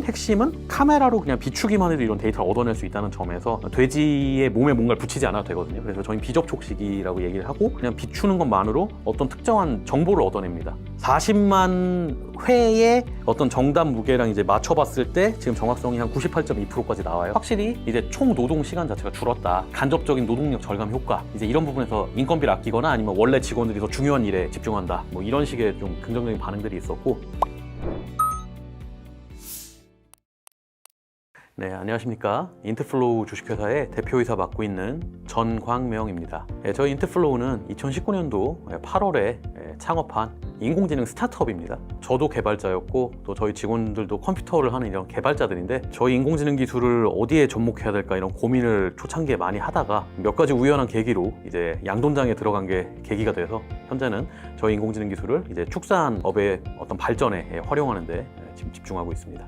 핵심은 카메라로 그냥 비추기만 해도 이런 데이터를 얻어낼 수 있다는 점에서 돼지의 몸에 뭔가를 붙이지 않아도 되거든요. 그래서 저희는 비접촉식이라고 얘기를 하고 그냥 비추는 것만으로 어떤 특정한 정보를 얻어냅니다. 40만 회의 어떤 정답 무게랑 이제 맞춰봤을 때 지금 정확성이 한 98.2%까지 나와요. 확실히 이제 총 노동 시간 자체가 줄었다. 간접적인 노동력 절감 효과. 이제 이런 부분에서 인건비를 아끼거나 아니면 원래 직원들이 더 중요한 일에 집중한다. 뭐 이런 식의 좀 긍정적인 반응들이 있었고. 네, 안녕하십니까. 인트플로우 주식회사의 대표이사 맡고 있는 전광명입니다. 저희 인트플로우는 2019년도 8월에 창업한 인공지능 스타트업입니다. 저도 개발자였고 또 저희 직원들도 컴퓨터를 하는 이런 개발자들인데 저희 인공지능 기술을 어디에 접목해야 될까 이런 고민을 초창기에 많이 하다가 몇 가지 우연한 계기로 이제 양돈장에 들어간 게 계기가 돼서 현재는 저희 인공지능 기술을 이제 축산업의 어떤 발전에 활용하는 데 지금 집중하고 있습니다.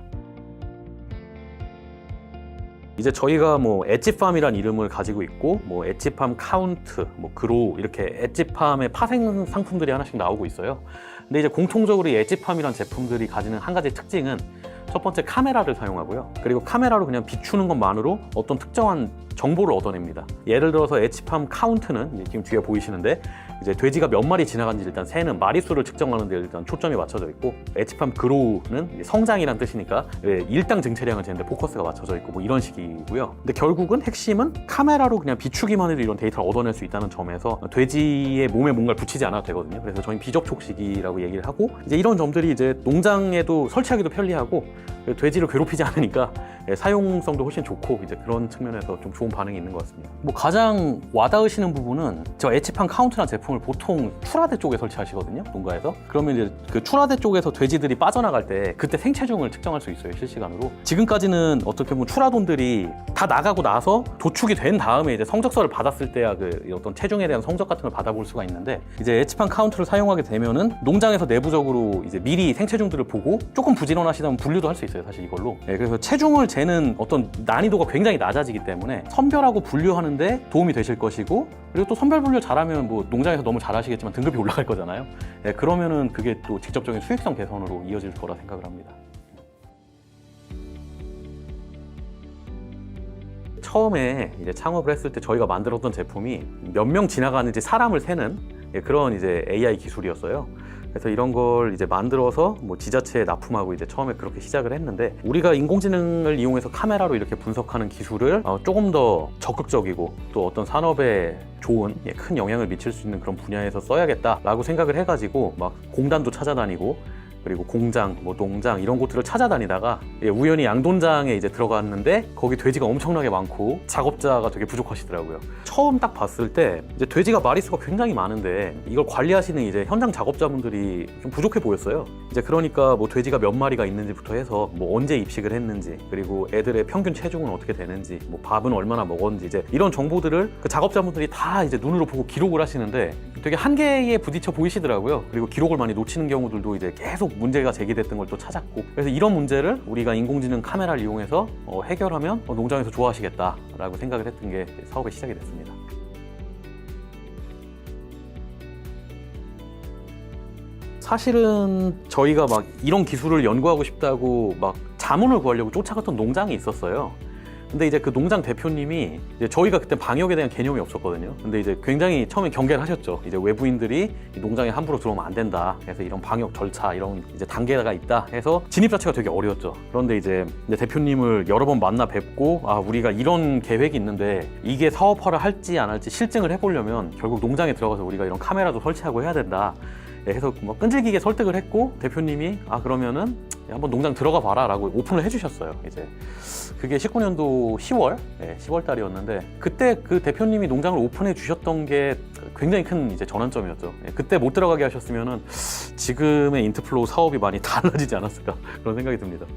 이제 저희가 뭐 엣지팜이란 이름을 가지고 있고 뭐 엣지팜 카운트, 뭐 그로우 이렇게 엣지팜의 파생 상품들이 하나씩 나오고 있어요. 근데 이제 공통적으로 이 엣지팜이란 제품들이 가지는 한 가지 특징은 첫 번째 카메라를 사용하고요. 그리고 카메라로 그냥 비추는 것만으로 어떤 특정한 정보를 얻어냅니다. 예를 들어서 엣지팜 카운트는 지금 뒤에 보이시는데 이제 돼지가 몇 마리 지나간지 일단 세는 마리수를 측정하는 데 일단 초점이 맞춰져 있고 엣지팜 그로우는 성장이란 뜻이니까 일당 증체량을 재는데 포커스가 맞춰져 있고 뭐 이런 식이고요. 근데 결국은 핵심은 카메라로 그냥 비추기만 해도 이런 데이터를 얻어낼 수 있다는 점에서 돼지의 몸에 뭔가를 붙이지 않아도 되거든요. 그래서 저희는 비접촉식이라고 얘기를 하고 이제 이런 점들이 이제 농장에도 설치하기도 편리하고 돼지를 괴롭히지 않으니까 사용성도 훨씬 좋고 이제 그런 측면에서 좀 좋은 반응이 있는 것 같습니다. 뭐 가장 와닿으시는 부분은 저 엣지팜 카운트라는 제품을 보통 출하대 쪽에 설치하시거든요, 농가에서. 그러면 이제 그 출하대 쪽에서 돼지들이 빠져나갈 때 그때 생체중을 측정할 수 있어요, 실시간으로. 지금까지는 어떻게 보면 출하돈들이 다 나가고 나서 도축이 된 다음에 이제 성적서를 받았을 때야 그 어떤 체중에 대한 성적 같은 걸 받아볼 수가 있는데 이제 엣지팜 카운트를 사용하게 되면은 농장에서 내부적으로 이제 미리 생체중들을 보고 조금 부지런하시다면 분류도 할 수 있어요, 사실 이걸로. 그래서 체중을 재는 어떤 난이도가 굉장히 낮아지기 때문에 선별하고 분류하는데 도움이 되실 것이고 그리고 또 선별 분류 잘하면 뭐 농장에서 너무 잘하시겠지만 등급이 올라갈 거잖아요. 그러면은 그게 또 직접적인 수익성 개선으로 이어질 거라 생각을 합니다. 처음에 이제 창업을 했을 때 저희가 만들었던 제품이 몇 명 지나가는지 사람을 세는 그런 이제 AI 기술이었어요. 그래서 이런 걸 이제 만들어서 뭐 지자체에 납품하고 이제 처음에 그렇게 시작을 했는데 우리가 인공지능을 이용해서 카메라로 이렇게 분석하는 기술을 조금 더 적극적이고 또 어떤 산업에 좋은 큰 영향을 미칠 수 있는 그런 분야에서 써야겠다라고 생각을 해가지고 막 공단도 찾아다니고 그리고 공장, 뭐 농장 이런 곳들을 찾아다니다가 우연히 양돈장에 이제 들어갔는데 거기 돼지가 엄청나게 많고 작업자가 되게 부족하시더라고요. 처음 딱 봤을 때 이제 돼지가 마리수가 굉장히 많은데 이걸 관리하시는 이제 현장 작업자분들이 좀 부족해 보였어요. 이제 그러니까 뭐 돼지가 몇 마리가 있는지부터 해서 뭐 언제 입식을 했는지 그리고 애들의 평균 체중은 어떻게 되는지 뭐 밥은 얼마나 먹었는지 이제 이런 정보들을 그 작업자분들이 다 이제 눈으로 보고 기록을 하시는데 되게 한계에 부딪혀 보이시더라고요. 그리고 기록을 많이 놓치는 경우들도 이제 계속 문제가 제기됐던 걸 또 찾았고 그래서 이런 문제를 우리가 인공지능 카메라를 이용해서 해결하면 농장에서 좋아하시겠다라고 생각을 했던 게 사업의 시작이 됐습니다. 사실은 저희가 막 이런 기술을 연구하고 싶다고 막 자문을 구하려고 쫓아갔던 농장이 있었어요. 근데 이제 그 농장 대표님이 이제 저희가 그때 방역에 대한 개념이 없었거든요. 근데 이제 굉장히 처음에 경계를 하셨죠. 이제 외부인들이 농장에 함부로 들어오면 안 된다. 그래서 이런 방역 절차, 이런 이제 단계가 있다 해서 진입 자체가 되게 어려웠죠. 그런데 이제 대표님을 여러 번 만나 뵙고 우리가 이런 계획이 있는데 이게 사업화를 할지 안 할지 실증을 해보려면 결국 농장에 들어가서 우리가 이런 카메라도 설치하고 해야 된다. 해서 뭐 끈질기게 설득을 했고 대표님이 그러면은 한번 농장 들어가 봐라 라고 오픈을 해주셨어요. 이제 그게 19년도 10월 10월 달이었는데 그때 그 대표님이 농장을 오픈해 주셨던 게 굉장히 큰 이제 전환점이었죠. 그때 못 들어가게 하셨으면은 지금의 인트플로우 사업이 많이 달라지지 않았을까 그런 생각이 듭니다.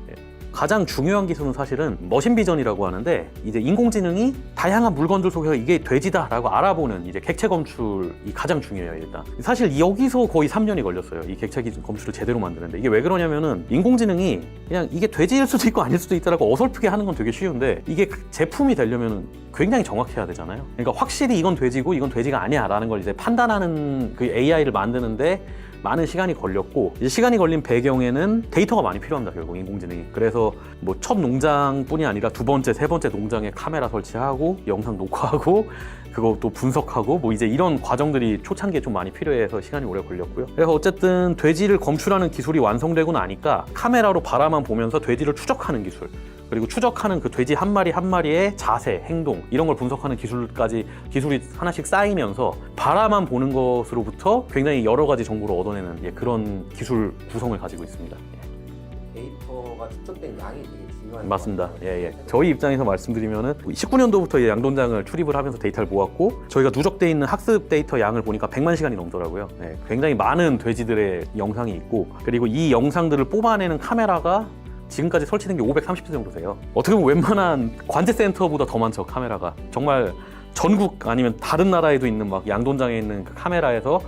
가장 중요한 기술은 사실은 머신 비전이라고 하는데 이제 인공지능이 다양한 물건들 속에서 이게 돼지다라고 알아보는 이제 객체 검출이 가장 중요해요. 일단 사실 여기서 거의 3년이 걸렸어요. 이 객체 검출을 제대로 만드는데 이게 왜 그러냐면은 인공지능이 그냥 이게 돼지일 수도 있고 아닐 수도 있다라고 어설프게 하는 건 되게 쉬운데 이게 제품이 되려면 굉장히 정확해야 되잖아요. 그러니까 확실히 이건 돼지고 이건 돼지가 아니야 라는 걸 이제 판단하는 그 AI를 만드는데 많은 시간이 걸렸고 이제 시간이 걸린 배경에는 데이터가 많이 필요합니다. 결국 인공지능이. 그래서 뭐 첫 농장뿐이 아니라 두 번째, 세 번째 농장에 카메라 설치하고 영상 녹화하고 그거 또 분석하고 뭐 이제 이런 과정들이 초창기에 좀 많이 필요해서 시간이 오래 걸렸고요. 그래서 어쨌든 돼지를 검출하는 기술이 완성되고 나니까 카메라로 바라만 보면서 돼지를 추적하는 기술, 그리고 추적하는 그 돼지 한 마리 한 마리의 자세, 행동 이런 걸 분석하는 기술이 하나씩 쌓이면서 바라만 보는 것으로부터 굉장히 여러 가지 정보를 얻어내는 그런 기술 구성을 가지고 있습니다. 데이터가 축적된 양이 되게 중요한 맞습니다. 저희 입장에서 말씀드리면은 19년도부터 양돈장을 출입을 하면서 데이터를 모았고 저희가 누적돼 있는 학습 데이터 양을 보니까 100만 시간이 넘더라고요. 굉장히 많은 돼지들의 영상이 있고 그리고 이 영상들을 뽑아내는 카메라가 지금까지 설치된 게 530대 정도 돼요. 어떻게 보면 웬만한 관제센터보다 더 많죠, 카메라가. 정말 전국 아니면 다른 나라에도 있는 막 양돈장에 있는 그 카메라에서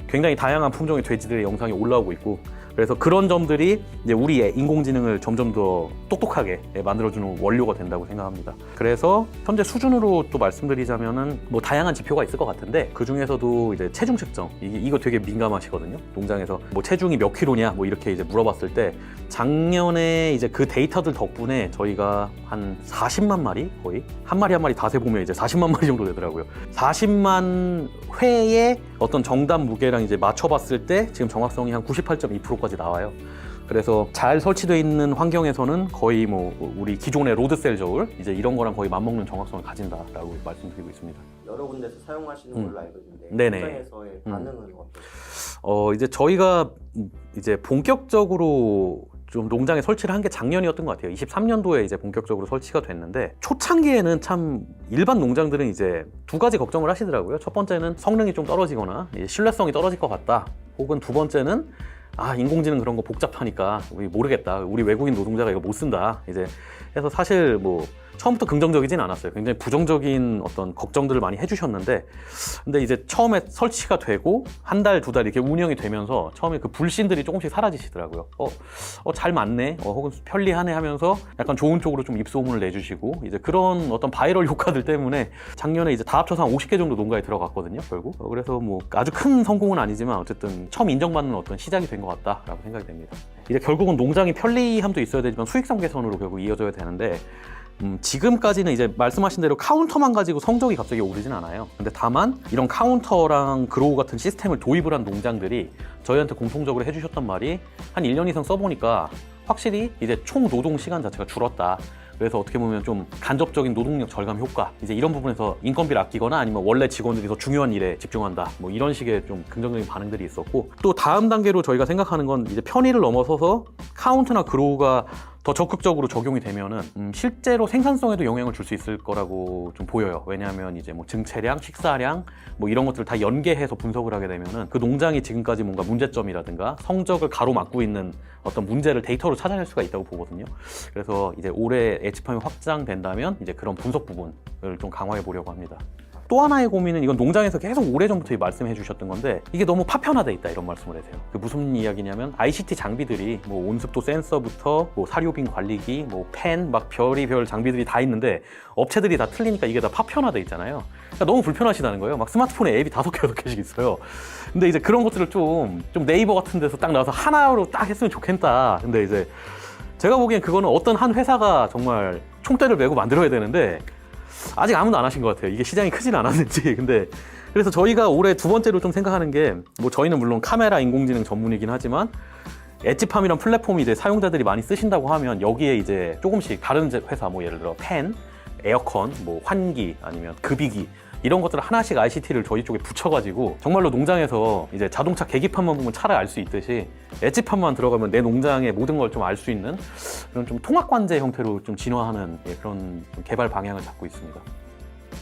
굉장히 다양한 품종의 돼지들의 영상이 올라오고 있고 그래서 그런 점들이 이제 우리의 인공지능을 점점 더 똑똑하게 만들어주는 원료가 된다고 생각합니다. 그래서 현재 수준으로 또 말씀드리자면은 뭐 다양한 지표가 있을 것 같은데 그 중에서도 이제 체중 측정 이거 되게 민감하시거든요. 농장에서 뭐 체중이 몇 킬로냐 뭐 이렇게 이제 물어봤을 때 작년에 이제 그 데이터들 덕분에 저희가 한 40만 마리 거의 한 마리 한 마리 다 세보면 이제 40만 마리 정도 되더라고요. 40만 회의 어떤 정답 무게랑 이제 맞춰봤을 때 지금 정확성이 한 98.2%까지 나와요. 그래서 잘 설치되어 있는 환경에서는 거의 뭐 우리 기존의 로드셀 저울 이제 이런 거랑 거의 맞먹는 정확성을 가진다라고 말씀드리고 있습니다. 여러 군데서 사용하시는 걸로 알고 있는데 네네. 현장에서의 반응은 어떠세요? 이제 저희가 이제 본격적으로 좀 농장에 설치를 한 게 작년이었던 것 같아요. 23년도에 이제 본격적으로 설치가 됐는데 초창기에는 참 일반 농장들은 이제 두 가지 걱정을 하시더라고요. 첫 번째는 성능이 좀 떨어지거나 신뢰성이 떨어질 것 같다. 혹은 두 번째는 인공지능 그런 거 복잡하니까 우리 모르겠다. 우리 외국인 노동자가 이거 못 쓴다. 이제 해서 사실 뭐 처음부터 긍정적이진 않았어요. 굉장히 부정적인 어떤 걱정들을 많이 해주셨는데 근데 이제 처음에 설치가 되고 한 달, 두 달 이렇게 운영이 되면서 처음에 그 불신들이 조금씩 사라지시더라고요. 잘 맞네. 혹은 편리하네 하면서 약간 좋은 쪽으로 좀 입소문을 내주시고 이제 그런 어떤 바이럴 효과들 때문에 작년에 이제 다 합쳐서 한 50개 정도 농가에 들어갔거든요, 결국. 그래서 뭐 아주 큰 성공은 아니지만 어쨌든 처음 인정받는 어떤 시작이 된 것 같다라고 생각이 됩니다. 이제 결국은 농장이 편리함도 있어야 되지만 수익성 개선으로 결국 이어져야 되는데 지금까지는 이제 말씀하신 대로 카운터만 가지고 성적이 갑자기 오르진 않아요. 근데 다만 이런 카운터랑 그로우 같은 시스템을 도입을 한 농장들이 저희한테 공통적으로 해주셨던 말이 한 1년 이상 써보니까 확실히 이제 총 노동 시간 자체가 줄었다. 그래서 어떻게 보면 좀 간접적인 노동력 절감 효과 이제 이런 부분에서 인건비를 아끼거나 아니면 원래 직원들이 더 중요한 일에 집중한다 뭐 이런 식의 좀 긍정적인 반응들이 있었고 또 다음 단계로 저희가 생각하는 건 이제 편의를 넘어서서 카운트나 그로우가 더 적극적으로 적용이 되면은 실제로 생산성에도 영향을 줄 수 있을 거라고 좀 보여요. 왜냐하면 이제 뭐 증체량, 식사량 뭐 이런 것들을 다 연계해서 분석을 하게 되면은 그 농장이 지금까지 뭔가 문제점이라든가 성적을 가로막고 있는 어떤 문제를 데이터로 찾아낼 수가 있다고 보거든요. 그래서 이제 올해 엣지팜이 확장된다면 이제 그런 분석 부분을 좀 강화해 보려고 합니다. 또 하나의 고민은 이건 농장에서 계속 오래전부터 말씀해 주셨던 건데 이게 너무 파편화돼 있다 이런 말씀을 하세요. 그 무슨 이야기냐면 ICT 장비들이 뭐 온습도 센서부터 뭐 사료빈 관리기, 뭐 펜, 막 별의별 장비들이 다 있는데 업체들이 다 틀리니까 이게 다 파편화돼 있잖아요. 그러니까 너무 불편하시다는 거예요. 막 스마트폰에 앱이 5개, 6개씩 있어요. 근데 이제 그런 것들을 좀 네이버 같은 데서 딱 나와서 하나로 딱 했으면 좋겠다. 근데 이제 제가 보기엔 그거는 어떤 한 회사가 정말 총대를 메고 만들어야 되는데 아직 아무도 안 하신 것 같아요. 이게 시장이 크진 않았는지. 근데 그래서 저희가 올해 두 번째로 좀 생각하는 게 뭐 저희는 물론 카메라 인공지능 전문이긴 하지만 엣지팜이란 플랫폼이 이제 사용자들이 많이 쓰신다고 하면 여기에 이제 조금씩 다른 회사 뭐 예를 들어 펜, 에어컨, 뭐 환기 아니면 급이기 이런 것들을 하나씩 ICT를 저희 쪽에 붙여가지고 정말로 농장에서 이제 자동차 계기판만 보면 차를 알 수 있듯이 엣지팜만 들어가면 내 농장의 모든 걸 좀 알 수 있는 그런 좀 통합관제 형태로 좀 진화하는 그런 개발 방향을 잡고 있습니다.